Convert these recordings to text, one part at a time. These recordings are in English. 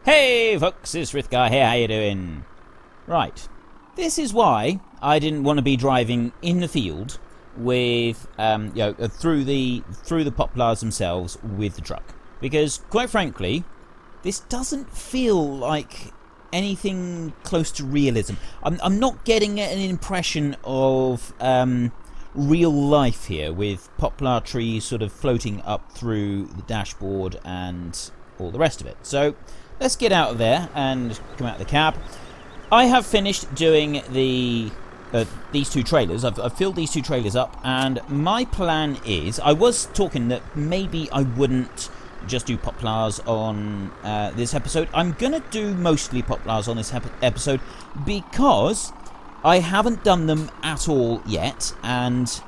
Hey folks, it's Frithgar here, how you doing? Right, this is why I didn't want to be driving in the field with, through the poplars themselves with the truck. Because, quite frankly, this doesn't feel like anything close to realism. I'm not getting an impression of real life here with poplar trees sort of floating up through the dashboard and all the rest of it. So let's get out of there and come out of the cab. I have finished doing these two trailers. I've filled these two trailers up, and my plan is, I was talking that maybe I wouldn't just do poplars on this episode. I'm going to do mostly poplars on this episode because I haven't done them at all yet, and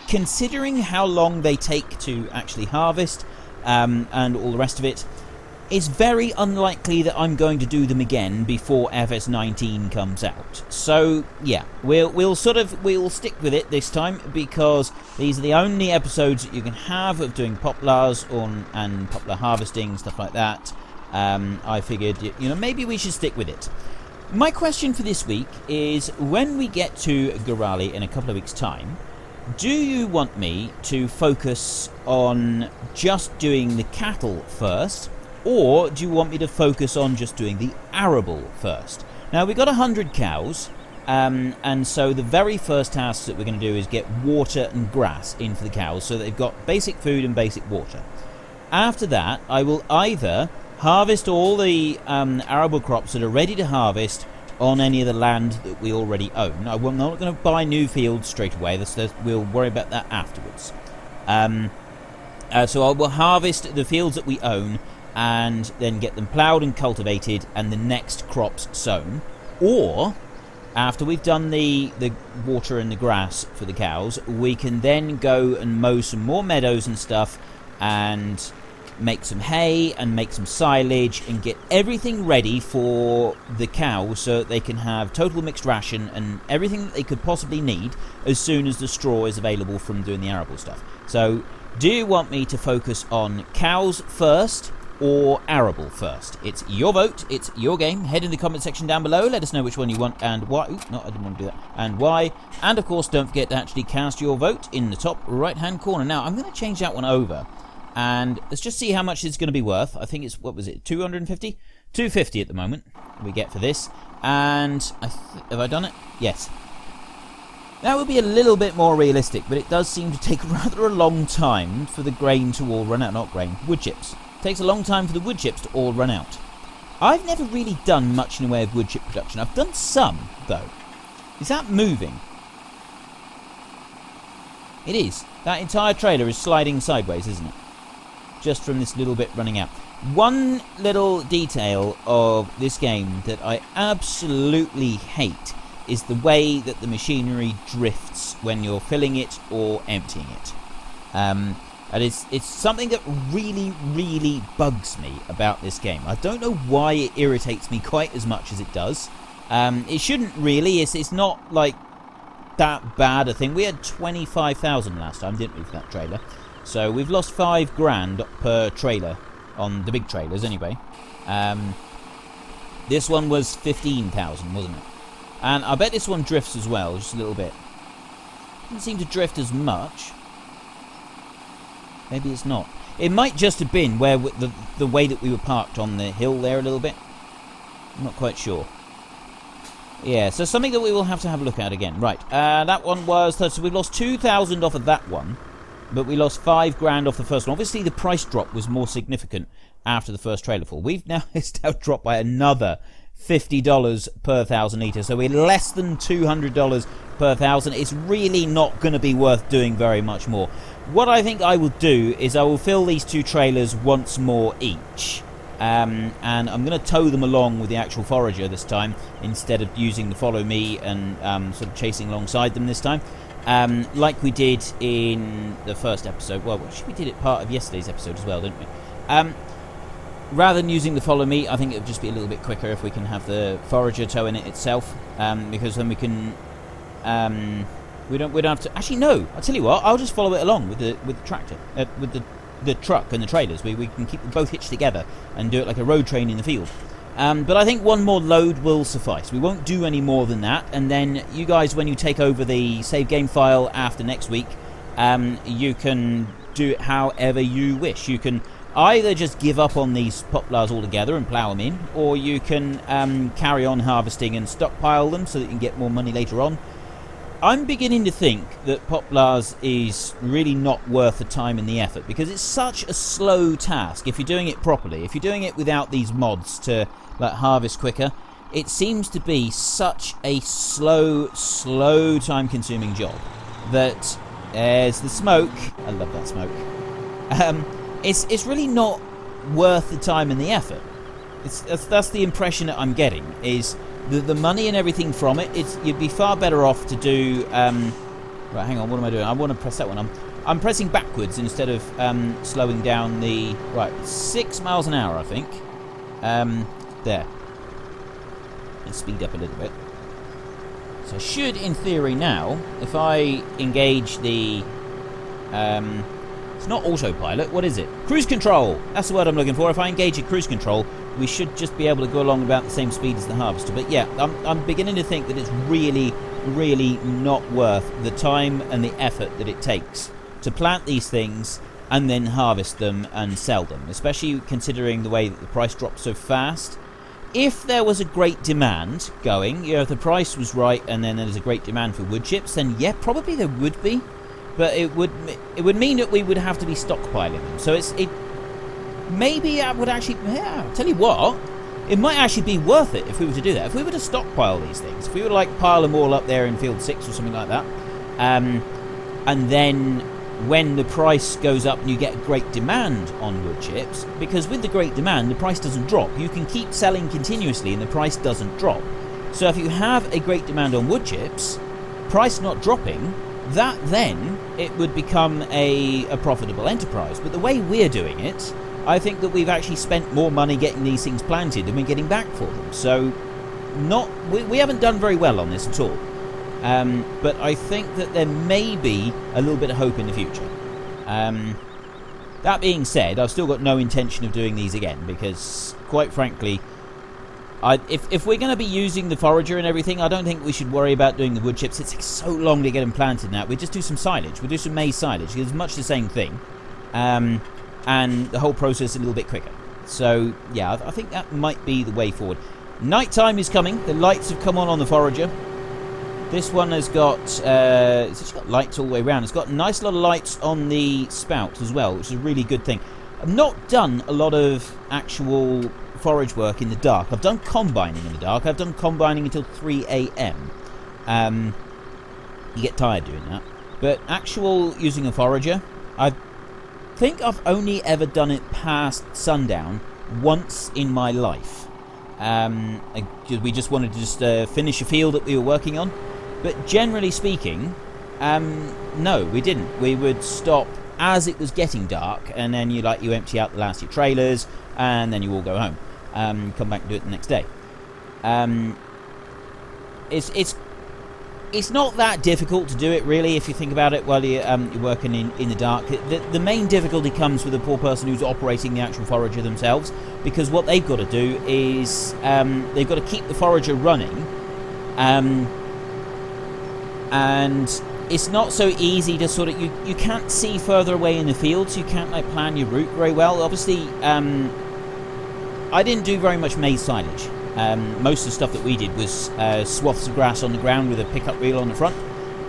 considering how long they take to actually harvest and all the rest of it, it's very unlikely that I'm going to do them again before FS19 comes out. So yeah, we'll stick with it this time, because these are the only episodes that you can have of doing poplars and poplar harvesting, stuff like that. I figured, maybe we should stick with it. My question for this week is, when we get to Gorale in a couple of weeks' time, do you want me to focus on just doing the cattle first, or do you want me to focus on just doing the arable first? Now, we've got 100 cows, and so the very first task that we're going to do is get water and grass in for the cows, so they've got basic food and basic water. After that, I will either harvest all the arable crops that are ready to harvest on any of the land that we already own. I'm not going to buy new fields straight away. We'll worry about that afterwards. So I will harvest the fields that we own and then get them ploughed and cultivated and the next crops sown. Or, after we've done the water and the grass for the cows, we can then go and mow some more meadows and stuff and make some hay and make some silage and get everything ready for the cows so that they can have total mixed ration and everything that they could possibly need as soon as the straw is available from doing the arable stuff. So, do you want me to focus on cows first or arable first? It's your vote, it's your game. Head in the comment section down below, let us know which one you want and why. Oops, no, I didn't want to do that. And why. And of course, don't forget to actually cast your vote in the top right hand corner. Now, I'm going to change that one over, and let's just see how much it's going to be worth. I think it's, what was it, 250? 250 at the moment we get for this. And have I done it? Yes. That would be a little bit more realistic, but it does seem to take rather a long time for the grain to all run out. Not grain, wood chips. Takes a long time for the wood chips to all run out. I've never really done much in the way of wood chip production. I've done some, though. Is that moving? It is. That entire trailer is sliding sideways, isn't it? Just from this little bit running out. One little detail of this game that I absolutely hate is the way that the machinery drifts when you're filling it or emptying it. And it's something that really, really bugs me about this game. I don't know why it irritates me quite as much as it does. It shouldn't really. It's not like that bad a thing. We had 25,000 last time, didn't we, for that trailer? So we've lost 5 grand per trailer on the big trailers anyway. This one was 15,000, wasn't it? And I bet this one drifts as well, just a little bit. Doesn't seem to drift as much. Maybe it's not. It might just have been where the way that we were parked on the hill there a little bit. I'm not quite sure. Yeah, so something that we will have to have a look at again. Right, that one was... So we've lost 2,000 off of that one, but we lost 5 grand off the first one. Obviously, the price drop was more significant after the first trailer fall. It's now dropped by another $50 per 1,000 litres, so we're less than $200 per 1,000. It's really not going to be worth doing very much more. What I think I will do is I will fill these 2 trailers once more each, and I'm going to tow them along with the actual forager this time instead of using the follow me and sort of chasing alongside them this time, like we did in the first episode. Well, actually we did it part of yesterday's episode as well, didn't we? Rather than using the follow me, I think it would just be a little bit quicker if we can have the forager towing it itself, because then we can... we don't have to... Actually, no. I'll tell you what. I'll just follow it along with the tractor, with the truck and the trailers. We can keep them both hitched together and do it like a road train in the field. But I think one more load will suffice. We won't do any more than that. And then you guys, when you take over the save game file after next week, you can do it however you wish. You can either just give up on these poplars altogether and plough them in, or you can carry on harvesting and stockpile them so that you can get more money later on. I'm beginning to think that poplars is really not worth the time and the effort, because it's such a slow task if you're doing it properly. If you're doing it without these mods to like harvest quicker, it seems to be such a slow time consuming job that there's the smoke. I love that smoke. It's really not worth the time and the effort. That's the impression that I'm getting, is the money and everything from it. You'd be far better off to do right, hang on, what am I doing? I want to press that one. I'm pressing backwards instead of slowing down the 6 miles an hour, I think. There. Let's speed up a little bit. So I should, in theory now, if I engage the it's not autopilot, what is it? Cruise control! That's the word I'm looking for. If I engage a cruise control, we should just be able to go along about the same speed as the harvester. But yeah, I'm beginning to think that it's really not worth the time and the effort that it takes to plant these things and then harvest them and sell them, especially considering the way that the price drops so fast. If there was a great demand going, if the price was right and then there's a great demand for wood chips, then yeah, probably there would be. But it would mean that we would have to be stockpiling them. So maybe that would actually, I'll tell you what, it might actually be worth it if we were to do that. If we were to stockpile these things, if we were to like pile them all up there in field 6 or something like that, and then when the price goes up and you get a great demand on wood chips, because with the great demand the price doesn't drop. You can keep selling continuously and the price doesn't drop. So if you have a great demand on wood chips, price not dropping, that then it would become a profitable enterprise. But the way we're doing it, I think that we've actually spent more money getting these things planted than we're getting back for them. So we haven't done very well on this at all. But I think that there may be a little bit of hope in the future. That being said, I've still got no intention of doing these again, because quite frankly, if we're going to be using the forager and everything, I don't think we should worry about doing the wood chips. It takes so long to get them planted now. We just do some silage. We do some maize silage. It's much the same thing. And the whole process is a little bit quicker. So, yeah, I think that might be the way forward. Nighttime is coming. The lights have come on the forager. This one has got, it's got lights all the way around. It's got a nice lot of lights on the spout as well, which is a really good thing. I've not done a lot of actual forage work in the dark. I've done combining in the dark. I've done combining until 3 a.m. You get tired doing that. But actual using a forager, I think I've only ever done it past sundown once in my life. We just wanted to just finish a field that we were working on. But generally speaking, no, we didn't. We would stop as it was getting dark, and then you empty out the last of your trailers, and then you all go home. Come back and do it the next day. It's not that difficult to do it, really, if you think about it, while you're working in the dark. The main difficulty comes with the poor person who's operating the actual forager themselves, because what they've got to do is they've got to keep the forager running, and it's not so easy to sort of, you can't see further away in the field, so you can't plan your route very well. Obviously, I didn't do very much maize silage. Most of the stuff that we did was swaths of grass on the ground with a pickup reel on the front,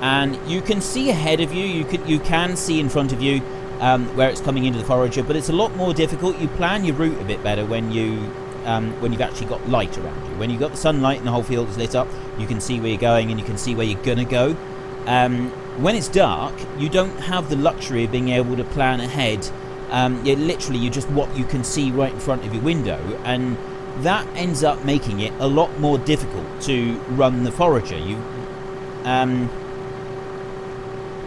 and you can see ahead of you. You can see in front of you where it's coming into the forager, but it's a lot more difficult. You plan your route a bit better when you've actually got light around you. When you've got the sunlight and the whole field is lit up, you can see where you're going and you can see where you're gonna go. When it's dark, you don't have the luxury of being able to plan ahead. You're just what you can see right in front of your window, and that ends up making it a lot more difficult to run the forager.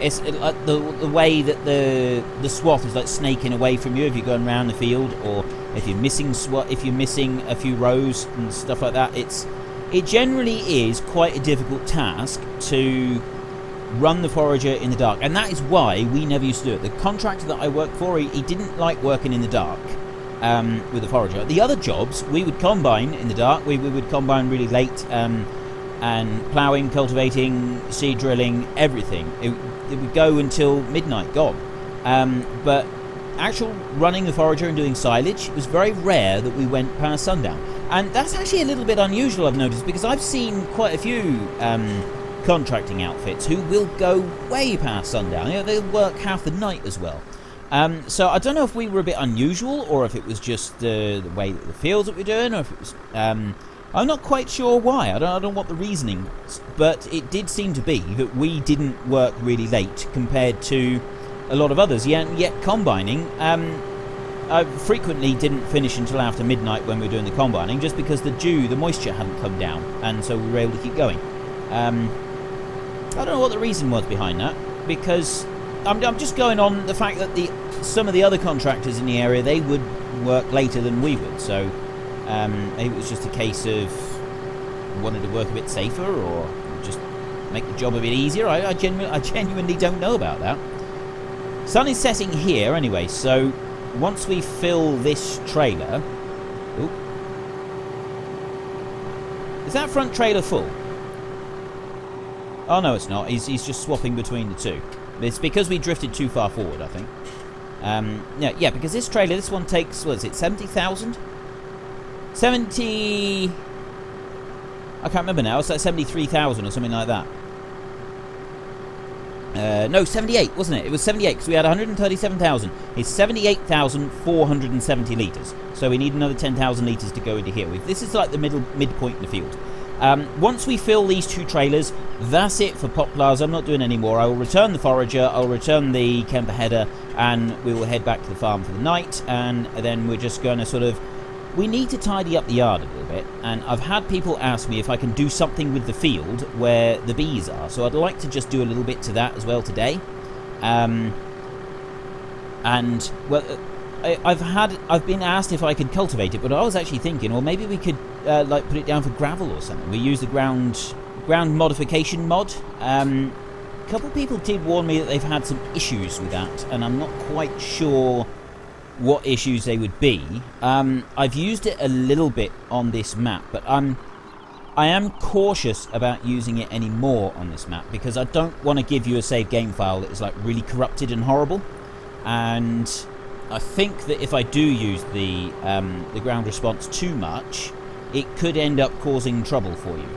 It's the way that the swath is like snaking away from you if you're going around the field, or if you're missing a few rows and stuff like that. It generally is quite a difficult task to run the forager in the dark, and that is why we never used to do it. The contractor that I worked for, he didn't like working in the dark, with the forager. The other jobs, we would combine in the dark. We would combine really late, and ploughing, cultivating, seed drilling, everything. It would go until midnight, gone. But actual running the forager and doing silage, it was very rare that we went past sundown. And that's actually a little bit unusual, I've noticed, because I've seen quite a few contracting outfits who will go way past sundown. You know, they'll work half the night as well. So I don't know if we were a bit unusual, or if it was just the way that the fields that we're doing, or if it was... I'm not quite sure why. I don't know what the reasoning was, but it did seem to be that we didn't work really late compared to a lot of others. Yet combining, I frequently didn't finish until after midnight when we were doing the combining, just because the moisture hadn't come down, and so we were able to keep going. I don't know what the reason was behind that, because I'm just going on the fact that some of the other contractors in the area, they would work later than we would, so maybe it was just a case of wanted to work a bit safer, or just make the job a bit easier. I genuinely don't know about that. Sun is setting here anyway, so once we fill this trailer... Ooh. Is that front trailer full? Oh no, it's not. He's just swapping between the two. It's because we drifted too far forward, I think. Yeah, because this trailer, this one takes, what is it, 70,000? 70... I can't remember now. It's like 73,000 or something like that. No, 78, wasn't it? It was 78, because we had 137,000. It's 78,470 litres. So we need another 10,000 litres to go into here. This is like the midpoint in the field. Once we fill these two trailers, that's it for Poplars. I'm not doing any more. I will return the forager, I'll return the Kemper header, and we will head back to the farm for the night, and then we're just going to sort of... We need to tidy up the yard a little bit, and I've had people ask me if I can do something with the field where the bees are, so I'd like to just do a little bit to that as well today. And, well... I've been asked if I could cultivate it, but I was actually thinking, well, maybe we could like put it down for gravel or something. We use the ground modification mod. A couple of people did warn me that they've had some issues with that, and I'm not quite sure what issues they would be. I've used it a little bit on this map, but I am cautious about using it anymore on this map, because I don't want to give you a save game file that is like really corrupted and horrible. And I think that if I do use the ground response too much, it could end up causing trouble for you.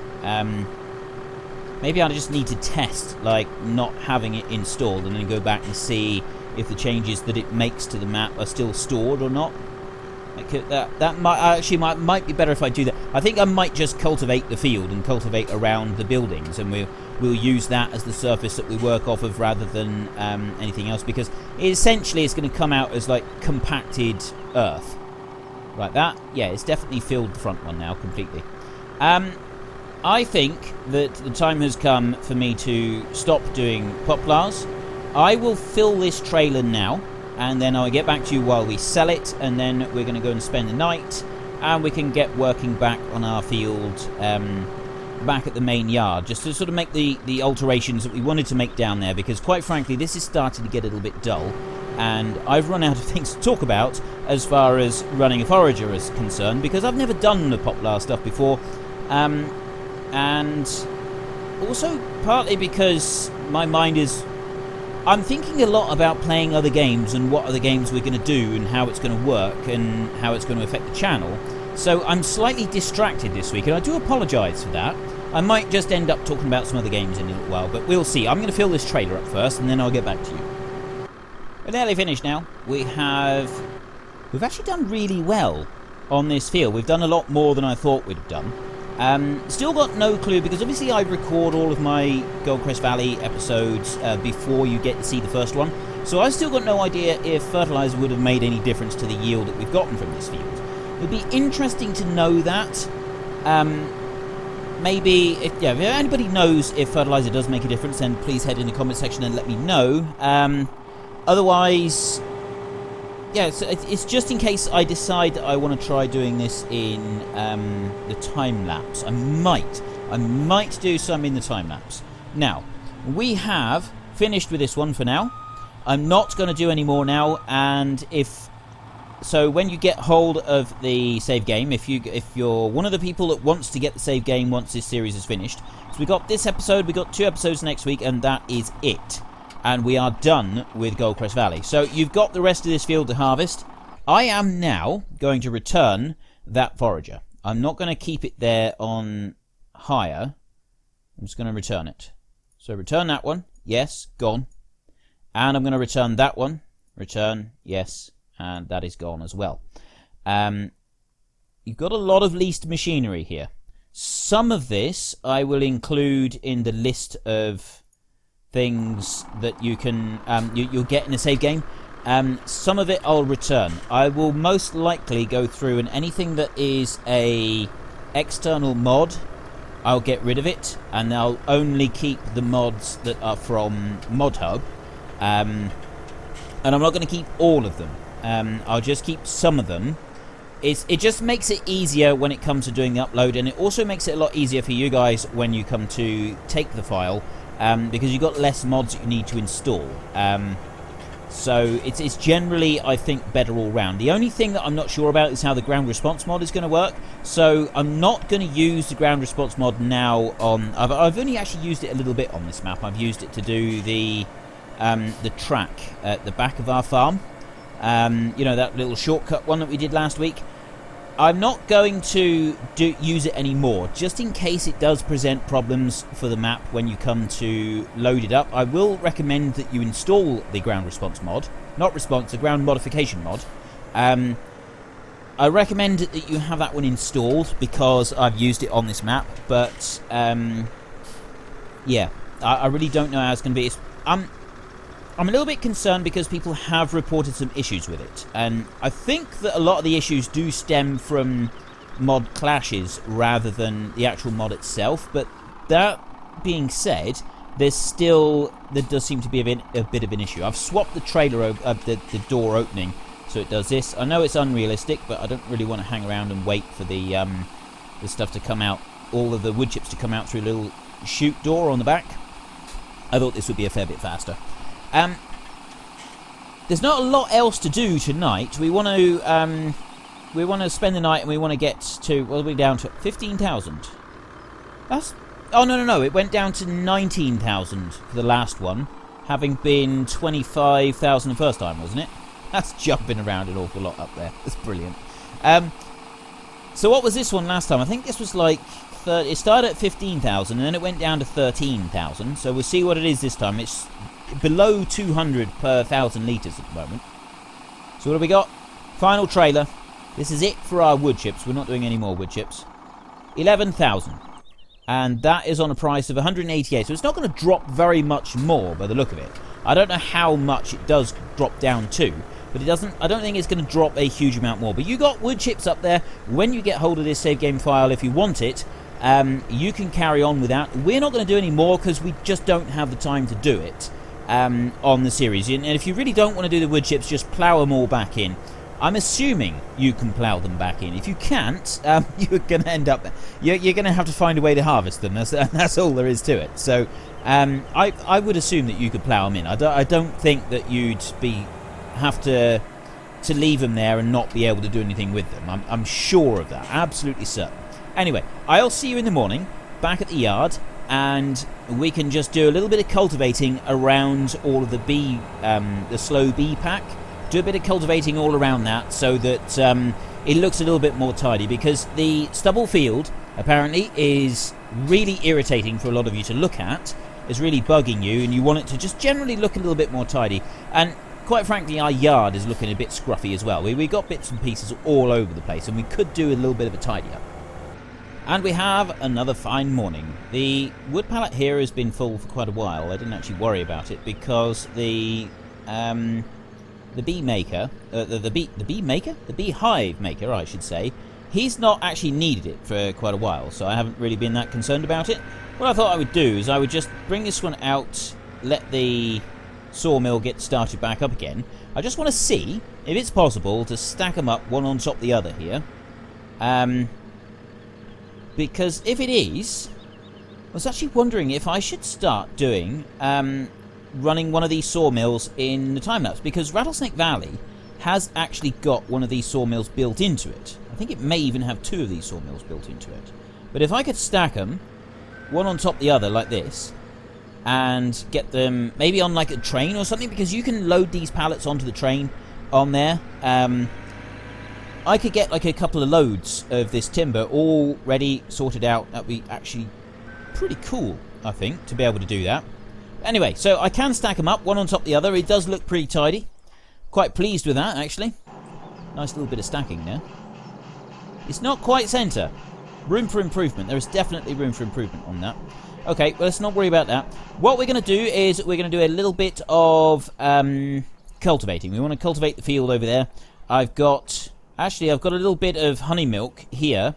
Maybe I just need to test, like, not having it installed, and then go back and see if the changes that it makes to the map are still stored or not. That might be better if I do that. I think I might just cultivate the field and cultivate around the buildings, and we'll use that as the surface that we work off of rather than anything else, because essentially it's going to come out as like compacted earth like that. Yeah, it's definitely filled the front one now completely. I think that the time has come for me to stop doing Poplars. I will fill this trailer now, and then I'll get back to you while we sell it, and then we're going to go and spend the night, and we can get working back on our field back at the main yard, just to sort of make the alterations that we wanted to make down there, because quite frankly this is starting to get a little bit dull, and I've run out of things to talk about as far as running a forager is concerned, because I've never done the Poplar stuff before, and also partly because my mind is... I'm thinking a lot about playing other games and what other games we're going to do and how it's going to work and how it's going to affect the channel. So I'm slightly distracted this week, and I do apologise for that. I might just end up talking about some other games in a little while, but we'll see. I'm going to fill this trailer up first, and then I'll get back to you. We're nearly finished now. We've actually done really well on this field. We've done a lot more than I thought we'd have done. Still got no clue, because obviously I record all of my Goldcrest Valley episodes before you get to see the first one, so I've still got no idea if fertiliser would have made any difference to the yield that we've gotten from this field. It would be interesting to know that. Maybe, if anybody knows if fertiliser does make a difference, then please head in the comment section and let me know. Otherwise... yeah, so it's just in case I decide that I want to try doing this in the time-lapse. I might do some in the time-lapse. Now, we have finished with this one for now. I'm not going to do any more now, and if So when you get hold of the save game, if you're one of the people that wants to get the save game once this series is finished, so we got this episode, we got 2 episodes next week, and that is it. And we are done with Goldcrest Valley. So you've got the rest of this field to harvest. I am now going to return that forager. I'm not going to keep it there on hire. I'm just going to return it. So return that one. Yes, gone. And I'm going to return that one. Return, yes. And that is gone as well. You've got a lot of leased machinery here. Some of this I will include in the list of things that you can you'll get in a save game. Some of it I'll return. I will most likely go through, and anything that is a external mod, I'll get rid of it, and I'll only keep the mods that are from Mod Hub. And I'm not going to keep all of them. I'll just keep some of them. It just makes it easier when it comes to doing the upload, and it also makes it a lot easier for you guys when you come to take the file, because you've got less mods that you need to install. So it's generally, I think, better all round. The only thing that I'm not sure about is how the ground response mod is going to work. So I'm not going to use the ground response mod now on... I've only actually used it a little bit on this map. I've used it to do the track at the back of our farm. You know, that little shortcut one that we did last week. I'm not going to use it anymore, just in case it does present problems for the map when you come to load it up. I will recommend that you install the ground response mod. Not response, the ground modification mod. I recommend that you have that one installed, because I've used it on this map. But, yeah, I really don't know how it's going to be. I'm a little bit concerned because people have reported some issues with it, and I think that a lot of the issues do stem from mod clashes rather than the actual mod itself. But that being said, there does seem to be a bit of an issue. I've swapped the trailer the door opening so it does this. I know it's unrealistic, but I don't really want to hang around and wait for the stuff to come out, all of the wood chips to come out through a little chute door on the back. I thought this would be a fair bit faster. There's not a lot else to do tonight. We want to spend the night, and we want to get to, well, we're down to 15,000. That's, oh no, it went down to 19,000 for the last one, having been 25,000 the first time, wasn't it? That's jumping around an awful lot up there. That's brilliant. So what was this one last time? I think this was like it started at 15,000 and then it went down to 13,000. So we'll see what it is this time. It's below 200 per 1,000 litres at the moment. So what have we got? Final trailer. This is it for our wood chips. We're not doing any more wood chips. 11,000. And that is on a price of 188. So it's not going to drop very much more by the look of it. I don't know how much it does drop down to, but it doesn't. I don't think it's going to drop a huge amount more. But you got wood chips up there. When you get hold of this save game file, if you want it, you can carry on with that. We're not going to do any more because we just don't have the time to do it on the series. And if you really don't want to do the wood chips, just plough them all back in. I'm assuming you can plough them back in. If you can't, you're going to end up... You're going to have to find a way to harvest them. That's all there is to it. So I would assume that you could plough them in. I don't think that you'd have to leave them there and not be able to do anything with them. I'm sure of that. Absolutely certain. Anyway, I'll see you in the morning back at the yard, and we can just do a little bit of cultivating around all of the slow bee pack. Do a bit of cultivating all around that so that it looks a little bit more tidy, because the stubble field apparently is really irritating for a lot of you to look at. It's really bugging you, and you want it to just generally look a little bit more tidy. And quite frankly, our yard is looking a bit scruffy as well. We got bits and pieces all over the place, and we could do a little bit of a tidy up. And we have another fine morning. The wood pallet here has been full for quite a while. I didn't actually worry about it because the bee maker, the beehive maker, I should say, he's not actually needed it for quite a while, so I haven't really been that concerned about it. What I thought I would do is I would just bring this one out, let the sawmill get started back up again. I just want to see if it's possible to stack them up one on top of the other here. Because if it is, I was actually wondering if I should start doing running one of these sawmills in the time-lapse, because Rattlesnake Valley has actually got one of these sawmills built into it. I think it may even have 2 of these sawmills built into it. But if I could stack them, one on top of the other like this, and get them maybe on like a train or something, because you can load these pallets onto the train on there. I could get like a couple of loads of this timber all ready, sorted out. That'd be actually pretty cool, I think, to be able to do that. Anyway, so I can stack them up, one on top of the other. It does look pretty tidy. Quite pleased with that, actually. Nice little bit of stacking there. It's not quite centre. Room for improvement. There is definitely room for improvement on that. Okay, well, let's not worry about that. What we're going to do is we're going to do a little bit of cultivating. We want to cultivate the field over there. I've got a little bit of honey milk here.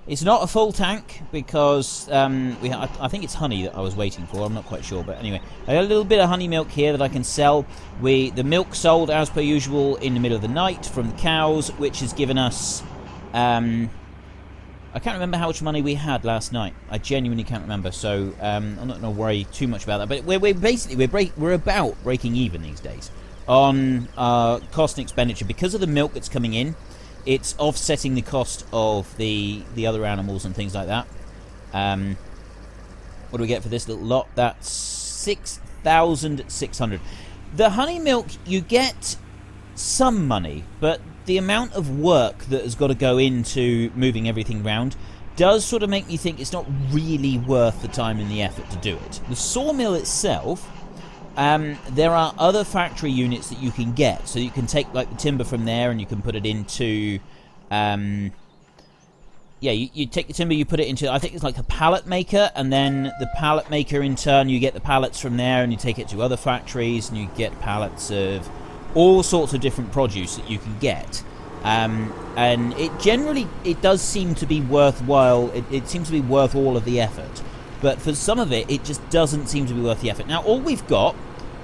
It's not a full tank because I think it's honey that I was waiting for. I'm not quite sure, but anyway, I got a little bit of honey milk here that I can sell. The milk sold as per usual in the middle of the night from the cows, which has given us I can't remember how much money we had last night. I genuinely can't remember, so I'm not going to worry too much about that. But we're about breaking even these days on cost and expenditure because of the milk that's coming in. It's offsetting the cost of the other animals and things like that. What do we get for this little lot? That's 6,600. The honey milk, you get some money, but the amount of work that has got to go into moving everything around does sort of make me think it's not really worth the time and the effort to do it. The sawmill itself, there are other factory units that you can get, so you can take like the timber from there and you can put it into you take the timber, you put it into, I think it's like a pallet maker, and then the pallet maker in turn, you get the pallets from there and you take it to other factories and you get pallets of all sorts of different produce that you can get, and it does seem to be worthwhile. It seems to be worth all of the effort, but for some of it just doesn't seem to be worth the effort. Now all we've got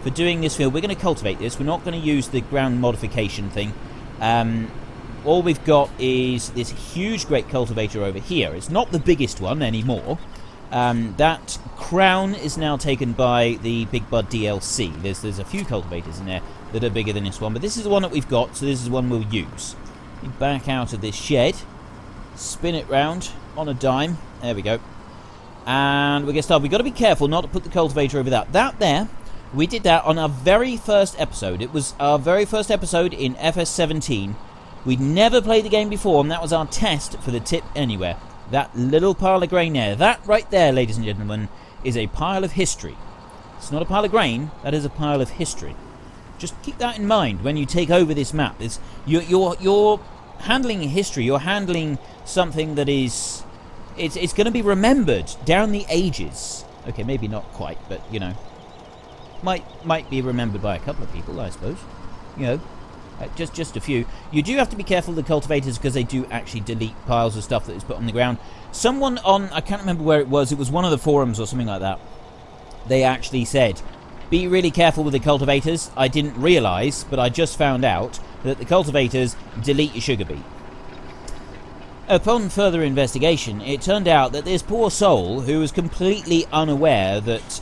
for doing this field, we're going to cultivate this, we're not going to use the ground modification thing. All we've got is this huge great cultivator over here. It's not the biggest one anymore. That crown is now taken by the Big Bud DLC. There's a few cultivators in there that are bigger than this one, but this is the one that we've got, so this is the one we'll use. We back out of this shed, spin it round on a dime. There we go. And we're going to start. We've got to be careful not to put the cultivator over that. That there, we did that on our very first episode. It was our very first episode in FS17. We'd never played the game before, and that was our test for the tip anywhere. That little pile of grain there, that right there, ladies and gentlemen, is a pile of history. It's not a pile of grain, that is a pile of history. Just keep that in mind when you take over this map. You're handling history, you're handling something that is... It's going to be remembered down the ages. Okay, maybe not quite, but, you know, might be remembered by a couple of people, I suppose. You know, just a few. You do have to be careful of the cultivators because they do actually delete piles of stuff that is put on the ground. Someone on, I can't remember where it was one of the forums or something like that, they actually said, be really careful with the cultivators. I didn't realise, but I just found out that the cultivators delete your sugar beet. Upon further investigation, it turned out that this poor soul, who was completely unaware that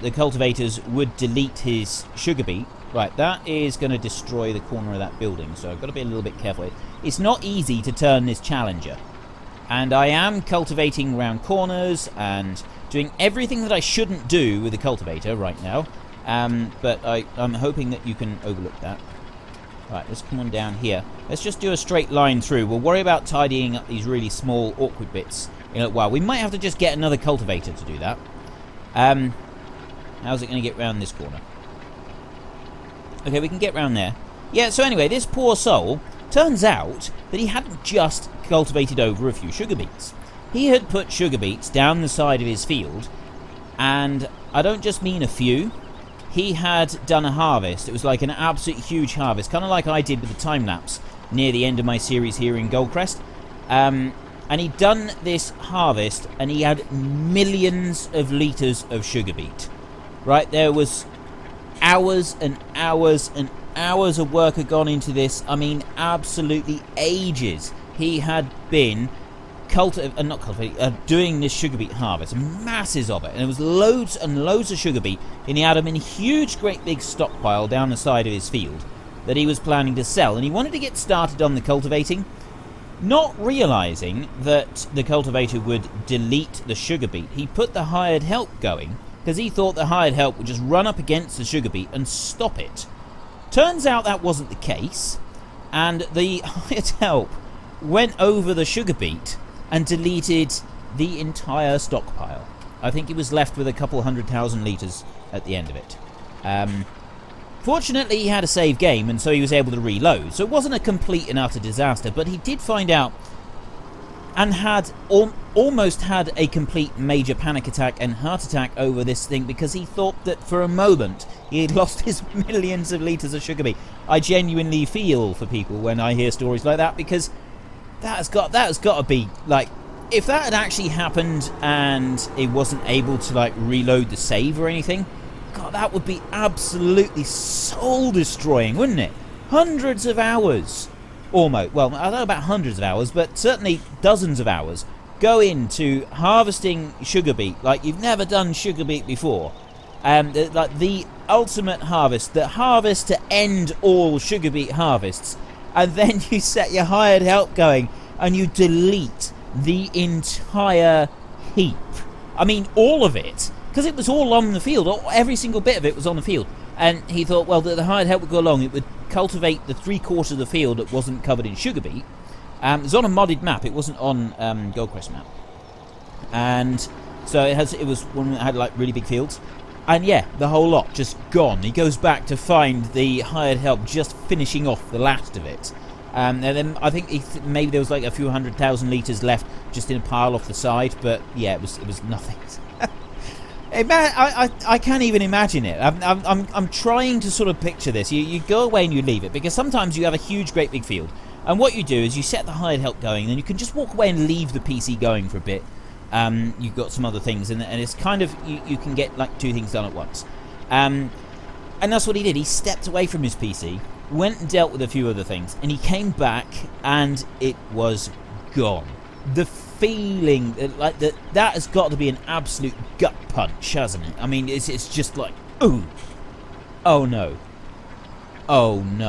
the cultivators would delete his sugar beet. Right, that is going to destroy the corner of that building, so I've got to be a little bit careful. It's not easy to turn this Challenger, and I am cultivating round corners and doing everything that I shouldn't do with the cultivator right now, but I'm hoping that you can overlook that. Right, let's come on down here. Let's just do a straight line through. We'll worry about tidying up these really small, awkward bits in a while. We might have to just get another cultivator to do that. How's it going to get round this corner? Okay, we can get round there. Yeah, so anyway, this poor soul, turns out that he hadn't just cultivated over a few sugar beets. He had put sugar beets down the side of his field, and I don't just mean a few. He had done a harvest. It was like an absolute huge harvest, kind of like I did with the time-lapse near the end of my series here in Goldcrest. And he'd done this harvest, and he had millions of litres of sugar beet. Right, there was hours and hours and hours of work had gone into this. I mean, absolutely ages. He had been doing this sugar beet harvest, masses of it, and there was loads and loads of sugar beet, and he had them in a huge, great big stockpile down the side of his field. that he was planning to sell, and he wanted to get started on the cultivating, not realising that the cultivator would delete the sugar beet. He put the hired help going because he thought the hired help would just run up against the sugar beet and stop it. Turns out that wasn't the case, and the hired help went over the sugar beet and deleted the entire stockpile. I think he was left with a couple 100,000 litres at the end of it. Fortunately, he had a save game, and so he was able to reload. So it wasn't a complete and utter disaster, but he did find out and had almost had a complete major panic attack and heart attack over this thing, because he thought that for a moment he had lost his millions of litres of sugar beet. I genuinely feel for people when I hear stories like that, because that has got to be, like, if that had actually happened and it wasn't able to, like, reload the save or anything, God, that would be absolutely soul-destroying, wouldn't it? Hundreds of hours, almost. Well, I don't know about hundreds of hours, but certainly dozens of hours go into harvesting sugar beet like you've never done sugar beet before. Like the ultimate harvest, the harvest to end all sugar beet harvests. And then you set your hired help going and you delete the entire heap. I mean, all of it. Because it was all on the field. Every single bit of it was on the field. And he thought, well, the hired help would go along. It would cultivate the 3/4 of the field that wasn't covered in sugar beet. It was on a modded map. It wasn't on Goldcrest map. And so it was one that had like really big fields. And yeah, the whole lot just gone. He goes back to find the hired help just finishing off the last of it. And then I think maybe there was like a few 100,000 litres left just in a pile off the side. But yeah, it was nothing. I can't even imagine it. I'm trying to sort of picture this. You go away and you leave it, because sometimes you have a huge, great big field, and what you do is you set the hired help going, and then you can just walk away and leave the PC going for a bit. You've got some other things, and it's kind of you can get like two things done at once. And that's what he did. He stepped away from his PC, went and dealt with a few other things, and he came back, and it was gone. The feeling like that has got to be an absolute gut punch, hasn't it? I mean, it's just like, ooh, oh no, don't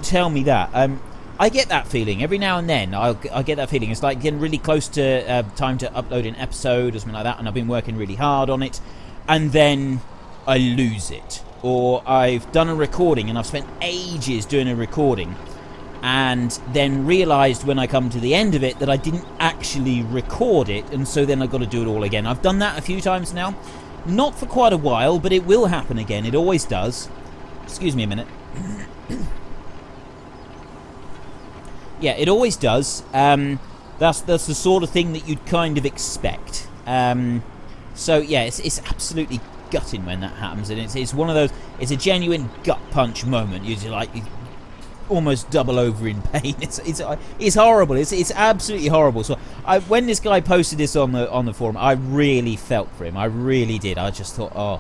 tell me that. I get that feeling every now and then. I get that feeling. It's like getting really close to time to upload an episode or something like that, and I've been working really hard on it, and then I lose it, or I've done a recording and I've spent ages doing a recording, and then realised when I come to the end of it that I didn't actually record it, and so then I've got to do it all again. I've done that a few times now. Not for quite a while, but it will happen again. It always does. Excuse me a minute. Yeah, it always does. That's the sort of thing that you'd kind of expect. So yeah, it's absolutely gutting when that happens, and it's one of those. It's a genuine gut punch moment. You're like, almost double over in pain. It's horrible. It's absolutely horrible. So when this guy posted this on the forum, I really felt for him. I really did. I just thought, oh,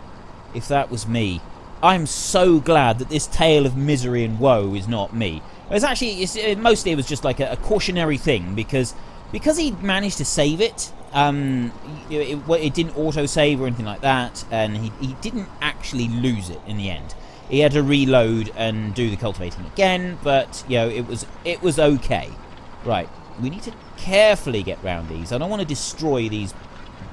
if that was me. I'm so glad that this tale of misery and woe is not me. Mostly it was just like a cautionary thing, because he managed to save it. It didn't auto save or anything like that, and he didn't actually lose it in the end. He had to reload and do the cultivating again, but it was okay. Right, we need to carefully get round these. I don't want to destroy these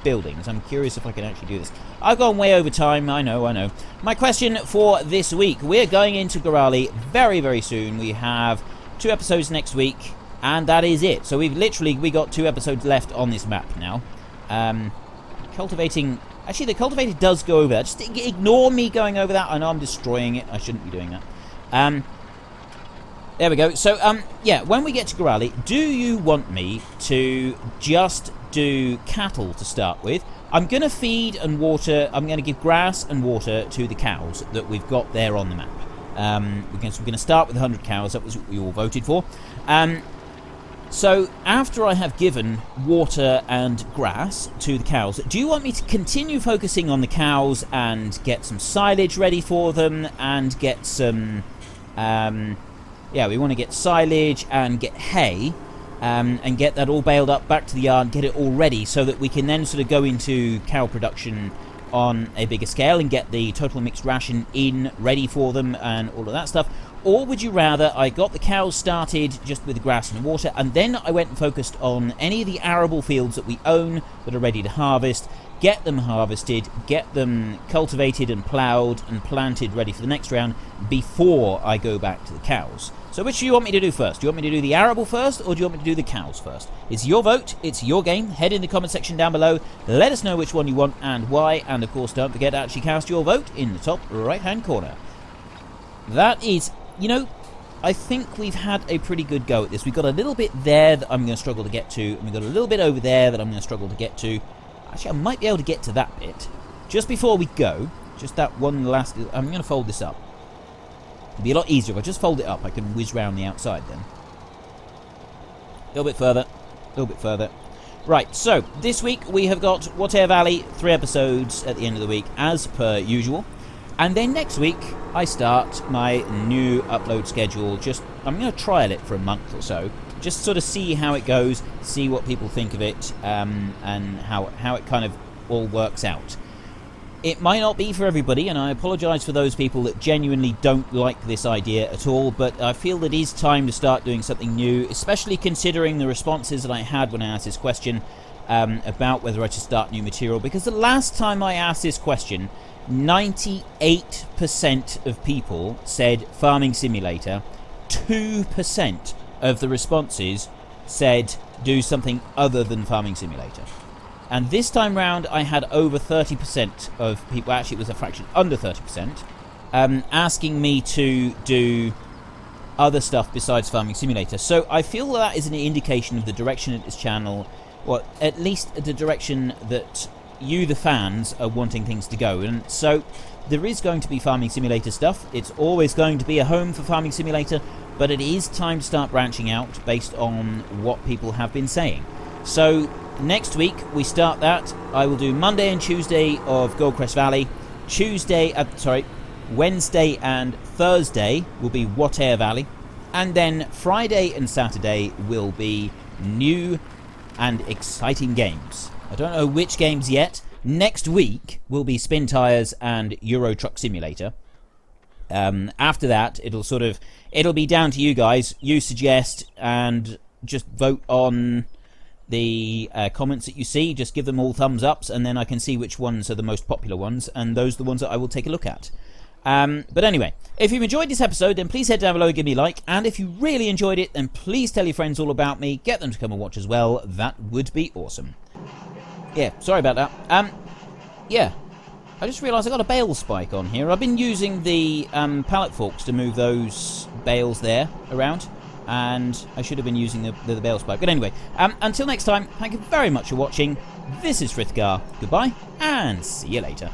buildings. I'm curious if I can actually do this. I've gone way over time. I know. My question for this week: we're going into Gorale very, very soon. We have 2 episodes next week, and that is it. So we got 2 episodes left on this map now. Cultivating. Actually, the cultivator does go over that. Just ignore me going over that. I know I'm destroying it. I shouldn't be doing that. There we go. So, yeah, when we get to Gorale, do you want me to just do cattle to start with? I'm going to feed and water. I'm going to give grass and water to the cows that we've got there on the map. We're going to start with 100 cows. That was what we all voted for. So after I have given water and grass to the cows, do you want me to continue focusing on the cows and get some silage ready for them and get some we want to get silage and get hay, and get that all baled up back to the yard, get it all ready so that we can then sort of go into cow production on a bigger scale and get the total mixed ration in ready for them and all of that stuff? Or would you rather I got the cows started just with the grass and the water, and then I went and focused on any of the arable fields that we own that are ready to harvest, get them harvested, get them cultivated and ploughed and planted ready for the next round before I go back to the cows? So which do you want me to do first? Do you want me to do the arable first, or do you want me to do the cows first? It's your vote, it's your game. Head in the comment section down below, let us know which one you want and why, and of course don't forget to actually cast your vote in the top right hand corner. That is, you know, I think we've had a pretty good go at this. We've got a little bit there that I'm going to struggle to get to, and we've got a little bit over there that I'm going to struggle to get to. Actually, I might be able to get to that bit. Just before we go, just that one last... I'm going to fold this up. It'd be a lot easier if I just fold it up. I can whiz round the outside then. A little bit further. A little bit further. Right, so this week we have got Whatever Valley, 3 episodes at the end of the week, as per usual. And then next week I start my new upload schedule. I'm going to trial it for a month or so. Just sort of see how it goes, see what people think of it, and how it kind of all works out. It might not be for everybody, and I apologise for those people that genuinely don't like this idea at all, but I feel that it is time to start doing something new, especially considering the responses that I had when I asked this question about whether I should start new material, because the last time I asked this question, 98% of people said Farming Simulator, 2% of the responses said do something other than Farming Simulator. And this time round, I had over 30% of people, actually it was a fraction under 30%, asking me to do other stuff besides Farming Simulator. So I feel that is an indication of the direction of this channel, or at least the direction that you, the fans, are wanting things to go. And so there is going to be Farming Simulator stuff. It's always going to be a home for Farming Simulator, but it is time to start branching out based on what people have been saying. So next week we start that. I will do Monday and Tuesday of Goldcrest Valley. Wednesday and Thursday will be Whatever Valley, and then Friday and Saturday will be new and exciting games. I don't know which games yet. Next week will be Spin Tires and Euro Truck Simulator. After that, it'll be down to you guys. You suggest and just vote on the comments that you see. Just give them all thumbs ups, and then I can see which ones are the most popular ones, and those are the ones that I will take a look at. But anyway, if you've enjoyed this episode, then please head down below and give me a like, and if you really enjoyed it, then please tell your friends all about me. Get them to come and watch as well. That would be awesome. Yeah, sorry about that. Yeah, I just realised I got a bale spike on here. I've been using the pallet forks to move those bales there around, and I should have been using the bale spike. But anyway, until next time, thank you very much for watching. This is Frithgar. Goodbye, and see you later.